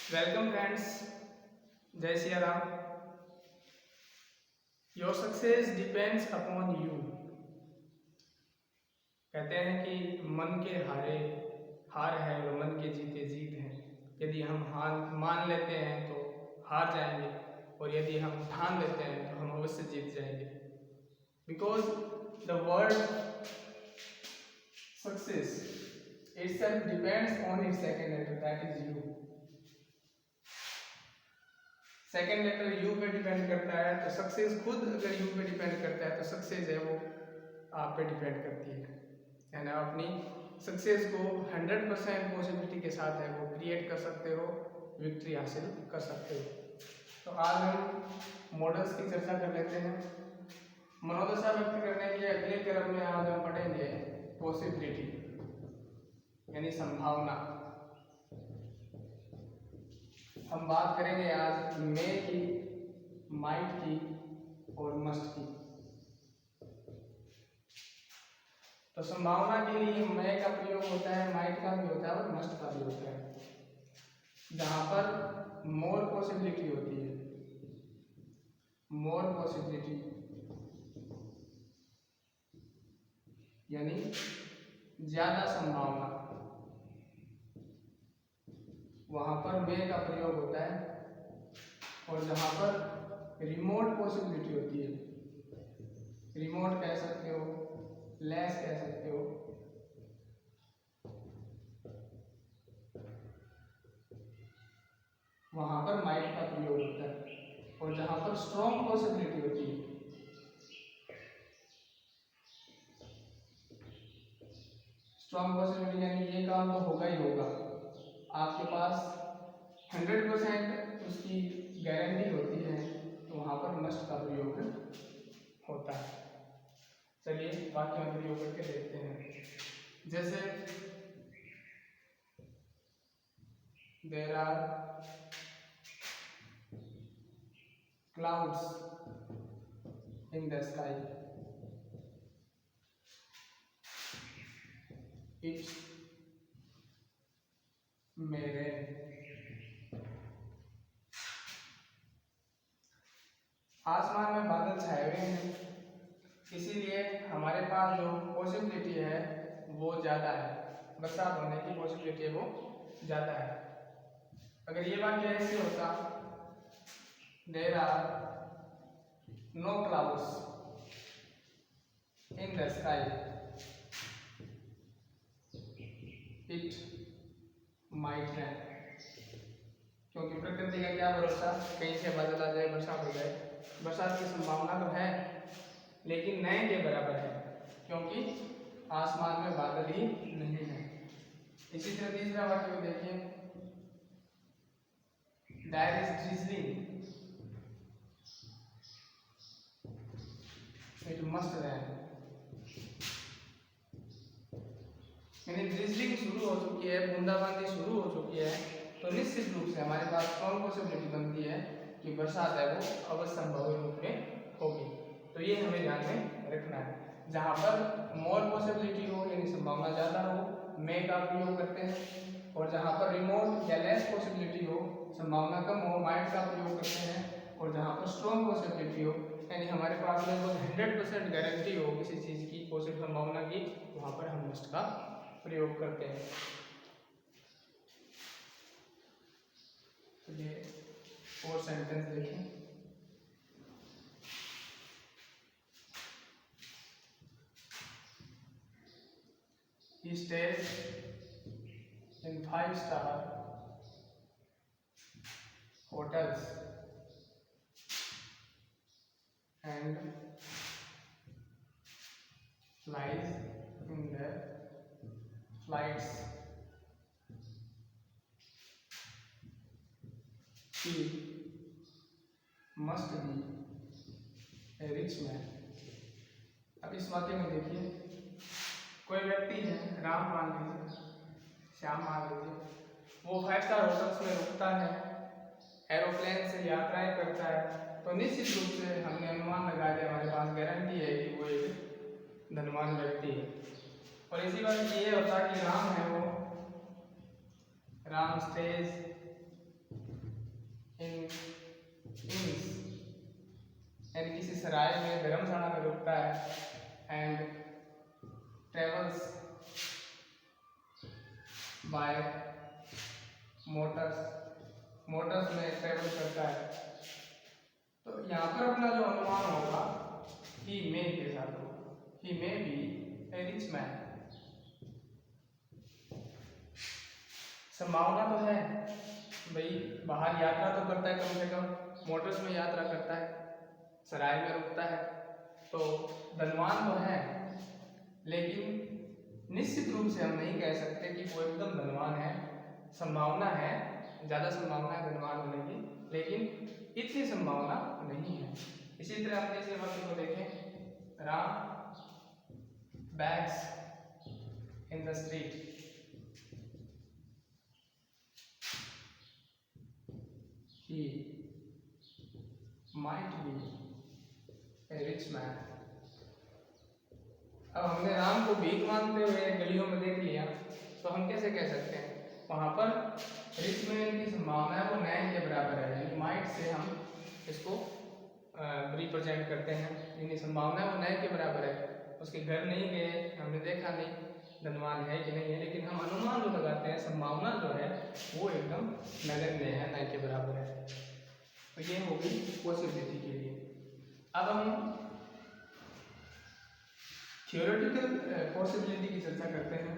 Welcome friends, जय Siya Ram. Your success depends upon you. कहते हैं कि मन के हारे हार है और मन के जीते जीत है। यदि हम हार मान लेते हैं तो हार जाएंगे, और यदि हम ठान लेते हैं तो हम अवश्य जीत जाएंगे। Because the word success itself depends on its second letter, that is you। Second letter you पे डिपेंड करता है, तो सक्सेस खुद अगर यू पे डिपेंड करता है तो सक्सेस है वो आप पे डिपेंड करती है ना। अपनी सक्सेस को 100% पॉसिबिलिटी के साथ है वो क्रिएट कर सकते हो, विक्ट्री हासिल कर सकते हो। तो आज हम मॉडल्स की चर्चा कर लेते हैं। मनोदशा व्यक्त करने के अगले क्रम में आज हम पढ़ेंगे पॉसिबिलिटी यानी संभावना। हम बात करेंगे आज मे की, माइट की और मस्ट की। तो संभावना के लिए मे का प्रयोग होता है, माइट का भी होता है और मस्ट का भी होता है। जहां पर मोर पॉसिबिलिटी होती है, मोर पॉसिबिलिटी यानी ज्यादा संभावना, वहां पर मे का प्रयोग होता है। और जहां पर रिमोट पॉसिबिलिटी होती है, रिमोट कह सकते हो, लेस कह सकते हो, वहां पर माइट का प्रयोग होता है। और जहां पर स्ट्रॉन्ग पॉसिबिलिटी होती है, स्ट्रॉन्ग पॉसिबिलिटी यानी ये काम तो होगा ही होगा, आपके पास 100% उसकी गारंटी होती है, तो वहां पर मस्ट का प्रयोग होता है। चलिए वाक्य में प्रयोग करके देखते हैं। जैसे there are clouds in the sky, it's may rain। आसमान में बादल छाए हुए हैं, इसीलिए हमारे पास जो पॉसिबिलिटी है वो ज़्यादा है, बरसात होने की पॉसिबिलिटी है वो ज़्यादा है। अगर ये वाक्य ऐसे होता, there are no clouds in the sky, it might rain. क्योंकि प्रकृति का क्या भरोसा, कहीं से बादल आ जाए, बरसात हो जाए। बरसात की संभावना तो है लेकिन नए के बराबर है, क्योंकि आसमान में बादल ही नहीं है। इसी तरह तीसरा वाक्य को देखिए, there is drizzling, it must rain. यानी ड्रिजलिंग शुरू हो चुकी है, बूंदाबांदी शुरू हो चुकी है, तो निश्चित रूप से हमारे पास स्ट्रॉन्ग पॉसिबिलिटी बनती है कि बरसात है वो अवश्य संभव रूप में होगी। तो ये हमें ध्यान में रखना है। जहाँ पर मोर पॉसिबिलिटी हो यानी संभावना ज़्यादा हो, मे का प्रयोग करते हैं। और जहाँ पर रिमोट या लेस पॉसिबिलिटी हो, संभावना कम हो, माइट का प्रयोग करते हैं। और जहाँ पर स्ट्रॉन्ग पॉसिबिलिटी हो यानी हमारे पास लगभग 100% गारंटी हो किसी चीज़ की पॉसिबल संभावना की, वहाँ पर हम मस्ट का प्रयोग करते हैं। तो ये और सेंटेंस देखें। He stays in 5-star hotels and flies in the flights। He must be a rich man। अब इस वाक्य में देखिए, कोई व्यक्ति है, राम मान लीजिए, श्याम मान लीजिए, वो 5-स्टार होटल्स में रुकता है, एरोप्लेन से यात्राएं करता है, तो निश्चित रूप से हमने अनुमान लगा लिया, हमारे पास गारंटी है कि वो एक धनवान व्यक्ति है। और इसी बात ये होता कि राम है वो, राम स्टेज राय में धर्मशाला में रुकता है एंड ट्रेवल्स बाय मोटर्स में ट्रेवल करता है। तो यहाँ पर अपना जो अनुमान होगा ही मे के साथ होगा, he may be a rich man. संभावना तो है भाई, बाहर यात्रा तो करता है, कम से कम मोटर्स में यात्रा करता है, सराय में रुकता है, तो धनवान तो है, लेकिन निश्चित रूप से हम नहीं कह सकते कि वो एकदम धनवान है। संभावना है, ज़्यादा संभावना है धनवान होने की, लेकिन इतनी संभावना नहीं है। इसी तरह हम जैसे वाक्य को देखें, Ram bags in the street, he might be a rich man। अब हमने राम को भीख मांगते हुए गलियों में देख लिया, तो हम कैसे कह सकते हैं वहां पर रिच मैन की संभावना है वो नैन के बराबर है, यानी माइट से हम इसको रिप्रेजेंट करते हैं, यानी संभावना है वो नैन के बराबर है। उसके घर नहीं गए, हमने देखा नहीं धनवान है कि नहीं है, लेकिन हम अनुमान जो लगाते हैं, संभावना जो है वो एकदम नगण्य है, नए के बराबर है। तो ये होगी पॉसिबिलिटी के लिए। अब हम थियोरेटिकल पॉसिबिलिटी की चर्चा करते हैं।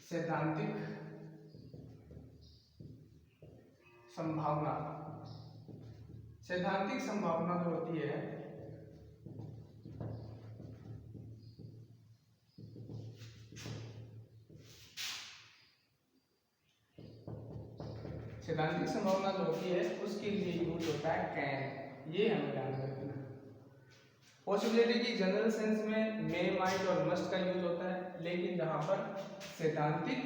सैद्धांतिक संभावना, सैद्धांतिक संभावना जो होती है सैद्धांतिक संभावना जो होती है उसके लिए यूज होता है कैन, ये हमें ध्यान रखना। पॉसिबिलिटी की जनरल सेंस में मे, माइट और मस्ट का यूज होता है, लेकिन जहां पर सैद्धांतिक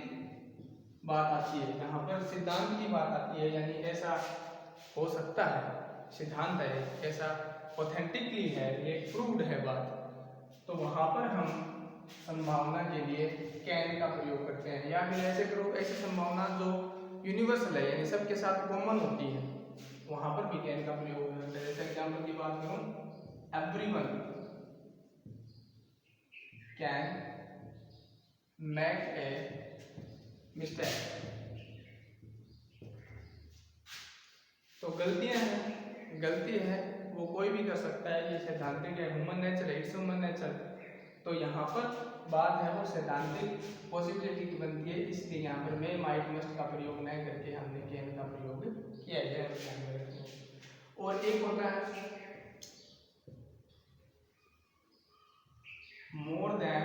बात आती है, जहां पर सिद्धांत की बात आती है, यानी ऐसा हो सकता है, सिद्धांत है, ऐसा ऑथेंटिकली है, ये प्रूव्ड है बात, तो वहां पर हम संभावना के लिए कैन का प्रयोग करते हैं। या फिर ऐसे करो, ऐसी संभावना जो यूनिवर्सल है, यानी सबके साथ कॉमन होती है, वहां पर भी कैन का प्रयोग होता है। जैसे एग्जाम्पल की बात करूं, everyone can make a mistake, तो गलतियां हैं, गलती है वो कोई भी कर सकता है, ये सैद्धांतिक है, ह्यूमन नेचर है, इट्स ह्यूमन नेचर। तो यहाँ पर बात है वो सैद्धांतिक पॉसिबिलिटी की बनती है, इसलिए यहाँ पर मे, माइट, मस्ट का प्रयोग न करके हमने कैन का प्रयोग किया है। और एक होता है more than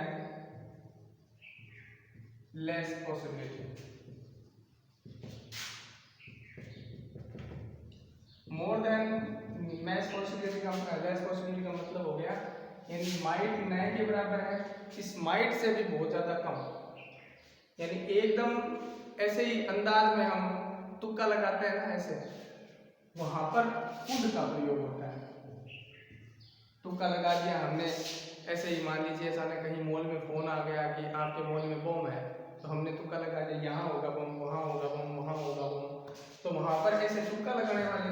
less possibility. More than less possibility का मतलब हो गया, यानी माइट न के बराबर है, इस माइट से भी बहुत ज्यादा कम, यानी एकदम ऐसे ही अंदाज में हम तुक्का लगाते हैं ना, ऐसे वहां पर कुड का प्रयोग होता है। तुक्का लगा दिया हमने, ऐसे ही मान लीजिए अचानक कहीं मॉल में फोन आ गया कि आपके मॉल में बम है, तो हमने तुक्का लगा दिया यहाँ होगा बम, वहाँ होगा बम, वहाँ होगा बम, तो वहां पर ऐसे तुक्का लगाने वाले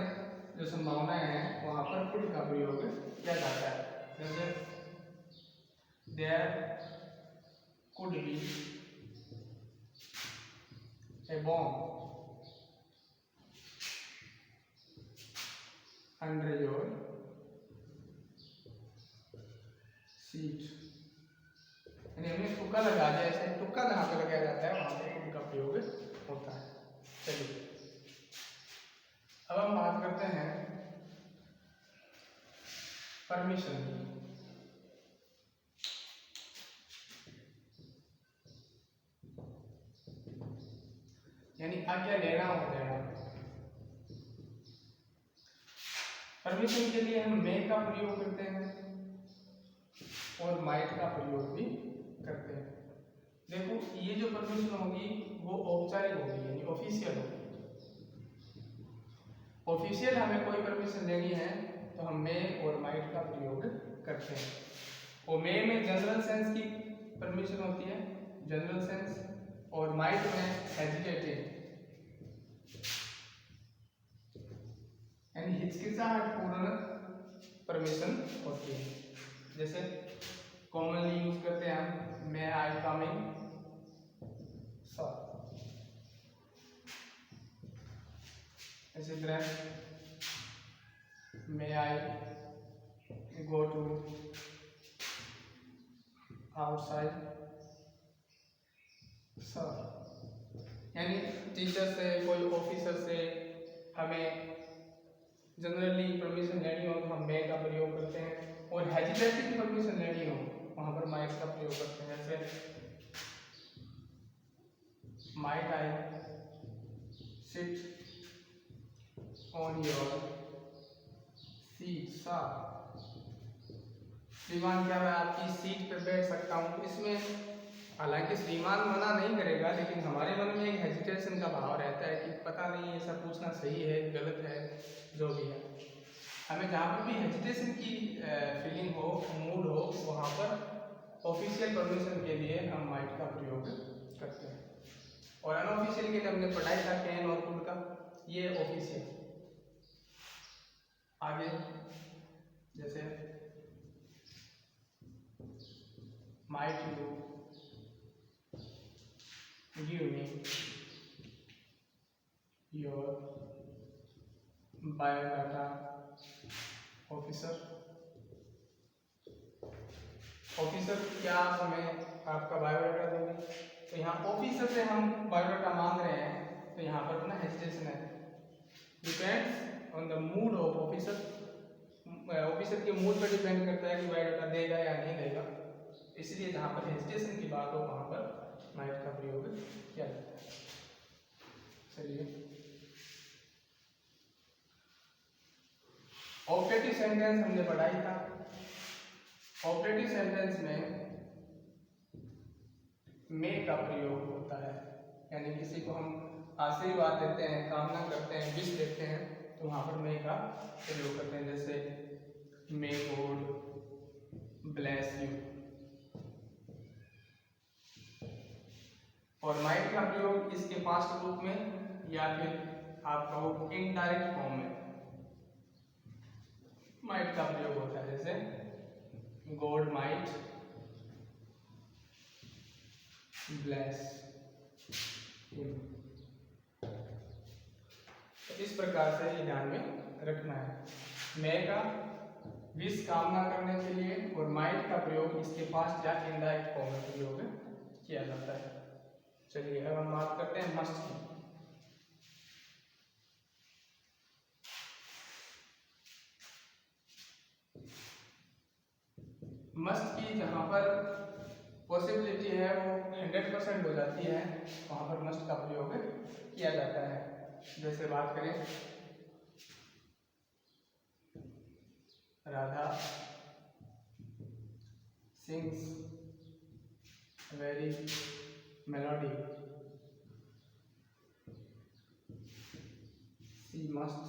जो संभावनाएं हैं वहां पर कुड का प्रयोग किया जाता है। जैसे there could be a bomb under your seat, यानी हमने तुक्का लगा दिया, ऐसे तुक्का जहाँ पे लगाया जाता है वहां पे कुड का प्रयोग होता है। चलिए अब हम बात करते हैं परमिशन की। यानी आज्ञा लेना और देना। परमिशन के लिए हम मे का प्रयोग करते हैं और माइट का प्रयोग भी करते हैं। देखो ये जो परमिशन होगी वो औपचारिक होगी, यानी ऑफिशियल होगी। ऑफिशियल हमें कोई परमिशन लेनी है तो हम मे और माइट का प्रयोग करते हैं। और मे में जनरल सेंस की परमिशन होती है, जनरल सेंस, और माइट में हेजिटेटिव यानी हिचकिचाहट पूर्ण परमिशन होती है। जैसे कॉमनली यूज करते हैं हम मे आई कम इन सर, इसी तरह मे आई गो टू आउटसाइड सर। यानी टीचर से, कोई ऑफिसर से हमें जनरली परमिशन लेनी हो तो हम मे का प्रयोग करते हैं, और हेजिटेटिंग परमिशन लेनी हो वहां पर माइट का प्रयोग करते हैं। जैसे might I sit on your seat sir. श्रीमान क्या मैं आपकी सीट पर बैठ सकता हूँ? इसमें हालांकि श्रीमान मना नहीं करेगा, लेकिन हमारे मन में एक हेजिटेशन का भाव रहता है कि पता नहीं ऐसा पूछना सही है गलत है, जो भी है। हमें जहाँ पर भी हेजिटेशन की फीलिंग हो, मूड हो, वहाँ पर ऑफिशियल परमिशन के लिए हम माइट का प्रयोग करते हैं। और अनऑफिशियल के लिए हमने पढ़ाई था कैन और कुड का, ये ऑफिशियल। आगे जैसे might you give me your biodata officer। Officer क्या आप हमें आपका बायोडाटा दोगे? तो यहाँ ऑफिसर से हम बायोडाटा मांग रहे हैं, तो यहाँ पर अपना हेजिटेशन है। Depends on the mood off officer. Officer के मूड पर डिपेंड करता है कि बायोडाटा देगा या नहीं देगा, इसलिए जहाँ पर हेजिटेशन की बात हो वहाँ पर माइट का प्रयोग किया जाता है। चलिए ऑपरेटिव सेंटेंस हमने पढ़ा ही था। ऑपरेटिव सेंटेंस में मे का प्रयोग होता है, यानी किसी को हम आशीर्वाद देते हैं, कामना करते हैं, विश देते हैं, तो वहां पर मे का प्रयोग करते हैं। जैसे मे गॉड ब्लेस यू। और माइट का प्रयोग इसके पास्ट रूप में या फिर आप कहो इनडायरेक्ट फॉर्म में माइट का प्रयोग होता है। जैसे गॉड माइट ब्लेस हिम। तो इस प्रकार से ये ध्यान में रखना है। मे का विश कामना करने के लिए और माइट का प्रयोग इसके पास्ट या इनडायरेक्ट फॉर्म में प्रयोग किया जाता है। चलिए अब हम बात करते हैं मस्ट की। मस्ट की जहां पर पॉसिबिलिटी है वो 100% हो जाती है, वहां पर मस्ट का प्रयोग किया जाता है। जैसे बात करें Radha sings very melody, she must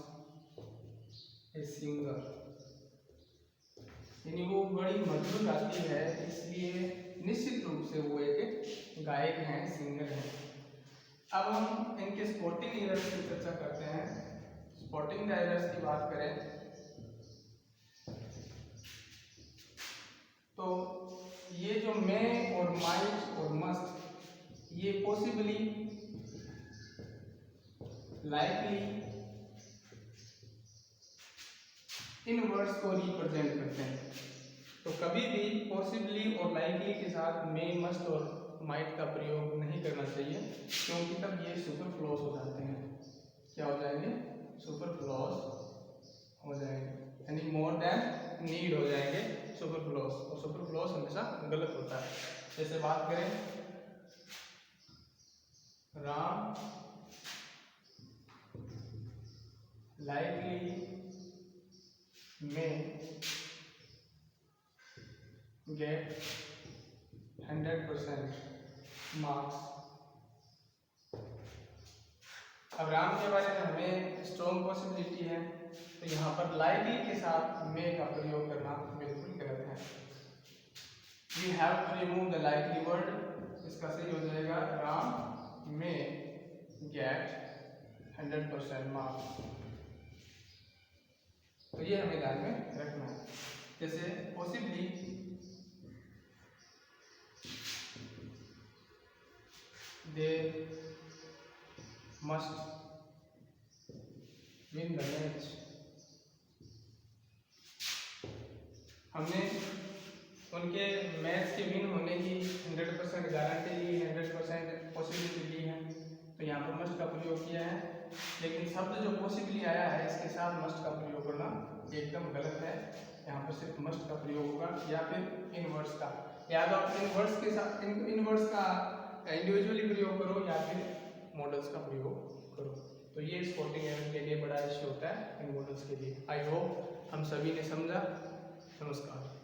a singer. यानी वो बड़ी मधुर गाती है, इसलिए निश्चित रूप से वो एक गायक हैं, सिंगर हैं। अब हम इनके स्पोर्टिंग एरर्स की चर्चा करते हैं। स्पोर्टिंग एरर्स की बात करें तो ये जो मे और माइट और मस्ट, ये पॉसिबली, लाइकली इन वर्ड्स को रिप्रेजेंट करते हैं। तो कभी भी पॉसिबली और लाइकली के साथ मे, मस्ट और माइट का प्रयोग नहीं करना चाहिए, क्योंकि तब ये सुपरफ्लूअस हो जाते हैं। क्या हो जाएंगे? सुपरफ्लूअस हो जाएंगे, यानी मोर देन नीड हो जाएंगे सुपरफ्लूअस, और सुपरफ्लूअस हमेशा गलत होता है। जैसे बात करें राम लाइकली में गेट 100% मार्क्स। अब राम के बारे में हमें स्ट्रॉन्ग पॉसिबिलिटी है, तो यहाँ पर लाइकली के साथ मे का प्रयोग करना बिल्कुल गलत है। We have to remove the likely word. इसका सही हो जाएगा राम में गेट 100% मार्क्स। तो ये हमें ध्यान में रखना है। जैसे possibly they must win the match. हमने उनके मैच के विन होने की 100% गारंटी ली, 100% पॉसिबिलिटी ली है, तो यहाँ पर मस्ट का प्रयोग किया है। लेकिन शब्द जो पॉसिबली आया है इसके साथ मस्ट का प्रयोग करना एकदम गलत है। यहाँ पर सिर्फ मस्ट का प्रयोग होगा या फिर इनवर्स का, या तो आप इनवर्स के साथ इनवर्स का इंडिविजुअली प्रयोग करो या फिर मॉडल्स का प्रयोग करो। तो ये स्पोर्टिंग इवेंट के लिए बड़ा इश्यू होता है इन मॉडल्स के लिए। आई होप हम सभी ने समझा। नमस्कार।